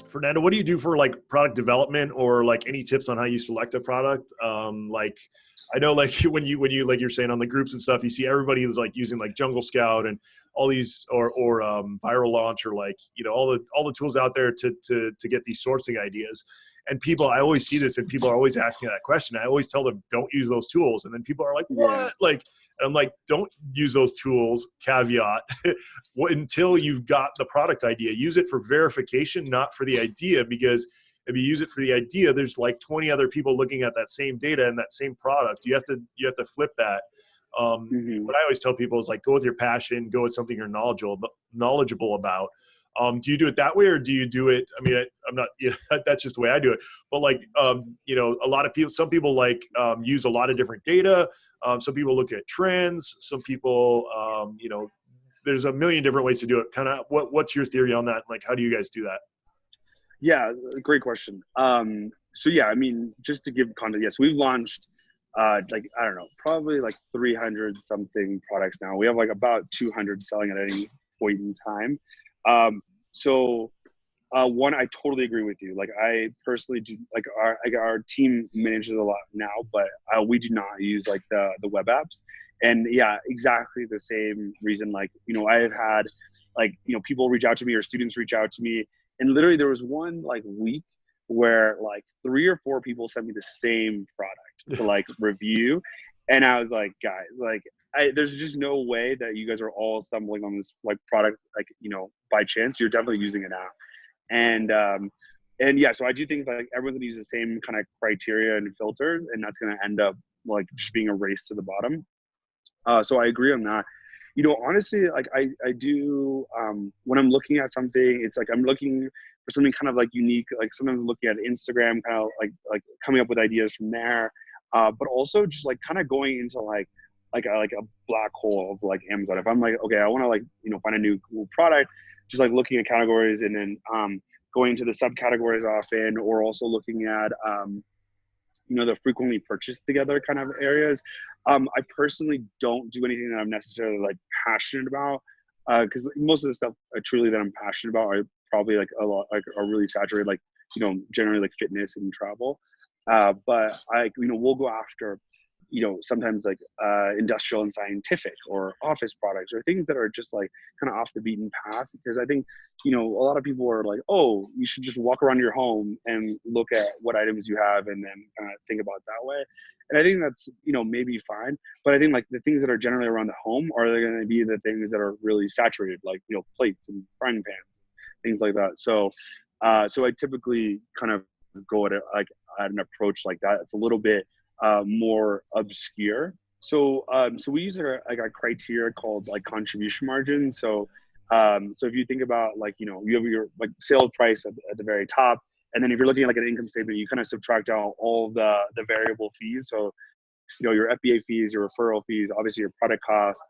Fernando, what do you do for like product development, or like any tips on how you select a product? Like I know like when you like you're saying on the groups and stuff, you see everybody is like using like Jungle Scout and all these or Viral Launch, or like, you know, all the tools out there to get these sourcing ideas. And people, I always see this, and people are always asking that question. I always tell them, don't use those tools. And then people are like, what? Like, and I'm like, don't use those tools, caveat, until you've got the product idea. Use it for verification, not for the idea, because if you use it for the idea, there's like 20 other people looking at that same data and that same product. You have to flip that. What I always tell people is like, go with your passion, go with something you're knowledgeable about. Do you do it that way, or do you do it? I mean, I'm not, you know, that's just the way I do it. But like, you know, a lot of people, some people like use a lot of different data. Some people look at trends. Some people, you know, there's a million different ways to do it. Kind of, what's your theory on that? Like, how do you guys do that? Yeah, great question. So yeah, I mean, just to give context, yes, we've launched like, I don't know, probably like 300 something products now. We have like about 200 selling at any point in time. One, I totally agree with you. Like, I personally do, like our team manages a lot now, but we do not use like the web apps. And yeah, exactly the same reason. Like, you know, I have had like, you know, people reach out to me or students reach out to me, and literally there was one like week where like 3 or 4 people sent me the same product to like review. And I was like, guys, like, there's just no way that you guys are all stumbling on this like product, like, you know, by chance. You're definitely using it now. And yeah, so I do think like everyone's gonna use the same kind of criteria and filters, and that's gonna end up like just being a race to the bottom. So I agree on that. You know, honestly, like I do, when I'm looking at something, it's like I'm looking for something kind of like unique, like sometimes looking at Instagram, kind of like coming up with ideas from there. But also just like kind of going into like a black hole of like Amazon. If I'm like, okay, I want to like, you know, find a new cool product, just like looking at categories, and then going to the subcategories often, or also looking at you know, the frequently purchased together kind of areas. I personally don't do anything that I'm necessarily like passionate about, because most of the stuff truly that I'm passionate about are probably like a lot, like are really saturated, like, you know, generally like fitness and travel. But you know, we'll go after, you know, sometimes like industrial and scientific or office products, or things that are just like kind of off the beaten path. Because I think, you know, a lot of people are like, oh, you should just walk around your home and look at what items you have and then kind of think about it that way. And I think that's, you know, maybe fine. But I think like the things that are generally around the home are going to be the things that are really saturated, like, you know, plates and frying pans, things like that. So so I typically kind of go at it like at an approach like that. It's a little bit more obscure. So so we use a criteria called like contribution margin. So so if you think about like, you know, you have your like sale price at the very top, and then if you're looking at like an income statement, you kind of subtract out all the variable fees. So, you know, your FBA fees, your referral fees, obviously your product cost,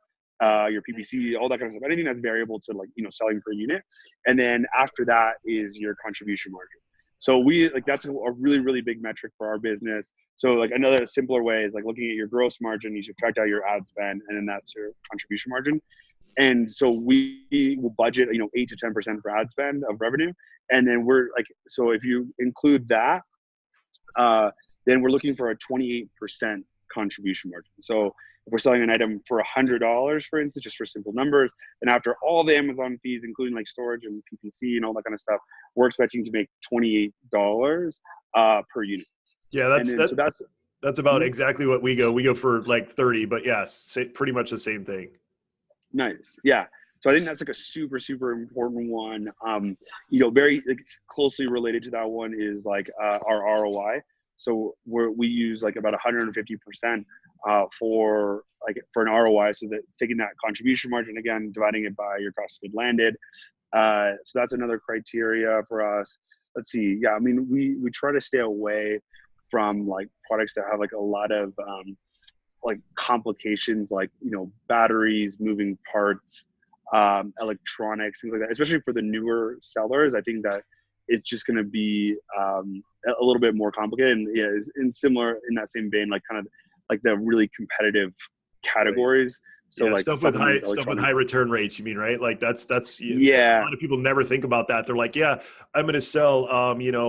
your PPC, all that kind of stuff, anything that's variable to like, you know, selling per unit. And then after that is your contribution margin. So we like, that's a really, really big metric for our business. So like another simpler way is like looking at your gross margin, you subtract out your ad spend, and then that's your contribution margin. And so we will budget, you know, 8 to 10% for ad spend of revenue. And then we're like, so if you include that, then we're looking for a 28% contribution margin. So if we're selling an item for $100, for instance, just for simple numbers, and after all the Amazon fees, including like storage and PPC and all that kind of stuff, we're expecting to make $28 per unit. Yeah, that's about exactly what we go. We go for like 30, but yes, pretty much the same thing. Nice. Yeah. So I think that's like a super, super important one. You know, very like, closely related to that one is like our ROI. So we use like about 150% for an ROI. So that's taking that contribution margin again, dividing it by your cost of goods landed. So that's another criteria for us. Let's see. Yeah, I mean, we try to stay away from like products that have like a lot of like complications, like, you know, batteries, moving parts, electronics, things like that. Especially for the newer sellers, I think that it's just going to be a little bit more complicated. And yeah, in that same vein, like kind of like the really competitive categories, So Yeah, like supplements, stuff with high electronics. return rates. You mean, right? Like that's a Yeah, lot of people never think about that. They're like, yeah, I'm going to sell,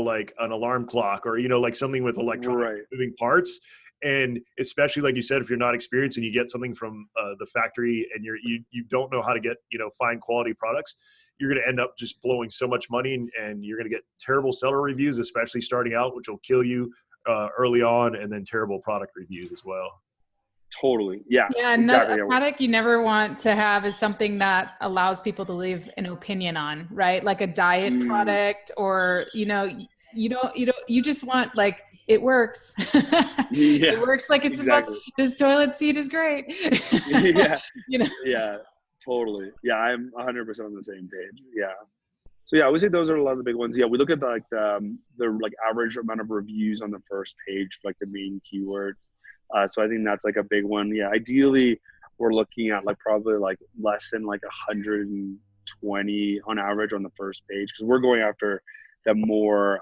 like an alarm clock or like something with electronic right. moving parts. And especially like you said, if you're not experienced and you get something from the factory and you don't know how to get fine quality products, you're going to end up just blowing so much money and you're going to get terrible seller reviews, especially starting out, which will kill you early on, and then terrible product reviews as well. Totally. Yeah, Yeah, exactly. a product you never want to have is something that allows people to leave an opinion on, right? Like a diet product, or you just want like it works. It Yeah, works like it's supposed. exactly. This toilet seat is great. Yeah, You know. yeah, totally. Yeah, I'm 100% on the same page. Yeah. So yeah, I would say those are a lot of the big ones. Yeah, we look at the like average amount of reviews on the first page for like the main keywords. So I think that's like a big one. Yeah, ideally we're looking at like probably like less than like 120 on average on the first page, because we're going after the more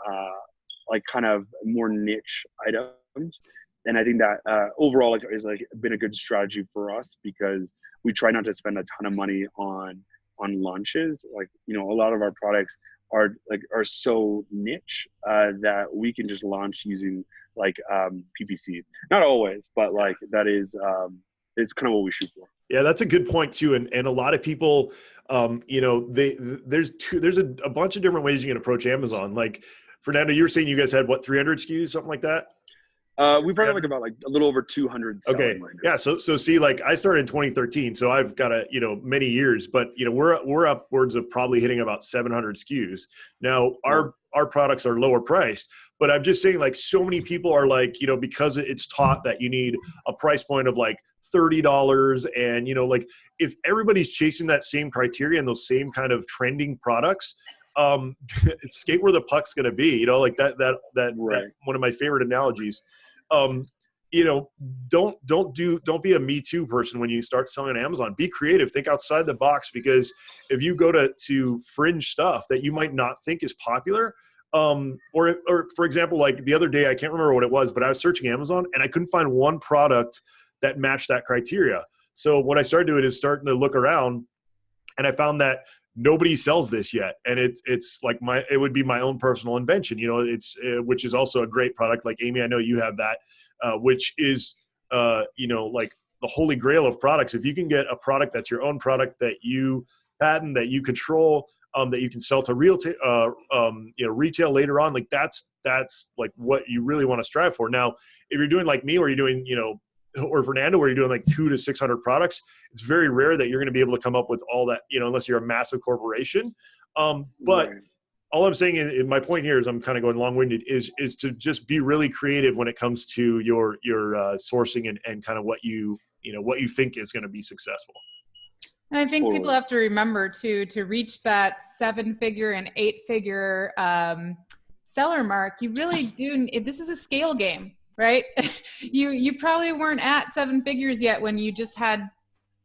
like kind of more niche items. And I think that overall like is like been a good strategy for us, because we try not to spend a ton of money on launches. Like, a lot of our products are so niche that we can just launch using like PPC. Not always, but like that is it's kind of what we shoot for. Yeah, that's a good point too. And a lot of people, there's a bunch of different ways you can approach Amazon. Like Fernando, you were saying you guys had what, 300 SKUs, something like that? We've probably like about like a little over 200 selling. Okay. Yeah. So see, like I started in 2013, so I've got many years, but we're upwards of probably hitting about 700 SKUs. Now our products are lower priced, but I'm just saying, like, so many people are like, because it's taught that you need a price point of like $30, and like if everybody's chasing that same criteria and those same kind of trending products, skate where the puck's going to be, like that one of my favorite analogies. Don't be a Me Too person when you start selling on Amazon. Be creative, think outside the box, because if you go to fringe stuff that you might not think is popular, or for example, like the other day, I can't remember what it was, but I was searching Amazon and I couldn't find one product that matched that criteria. So what I started doing is starting to look around, and I found that nobody sells this yet, and it's like it would be my own personal invention, which is also a great product. Like Amy, I know you have that, which is like the holy grail of products. If you can get a product that's your own product, that you patent, that you control, that you can sell to retail later on, like that's like what you really want to strive for. Now, if you're doing like me, or you're doing or Fernando, where you're doing like 200 to 600 products, it's very rare that you're going to be able to come up with all that, unless you're a massive corporation. But all I'm saying, and my point here is, I'm kind of going long-winded, is to just be really creative when it comes to your sourcing and kind of what you think is going to be successful. And I think people have to remember to reach that 7-figure and 8-figure seller mark, you really do. If this is a scale game, right? You probably weren't at 7 figures yet when you just had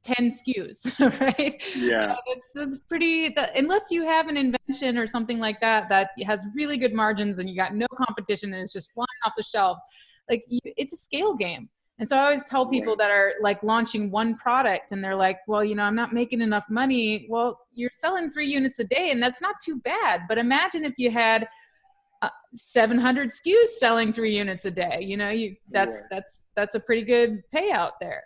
10 SKUs, right? Yeah. That's pretty, unless you have an invention or something like that has really good margins and you got no competition and it's just flying off the shelves. Like it's a scale game. And so I always tell people that are like launching one product and they're like, well, I'm not making enough money. Well, you're selling 3 units a day and that's not too bad. But imagine if you had 700 SKUs selling 3 units a day, that's a pretty good payout there.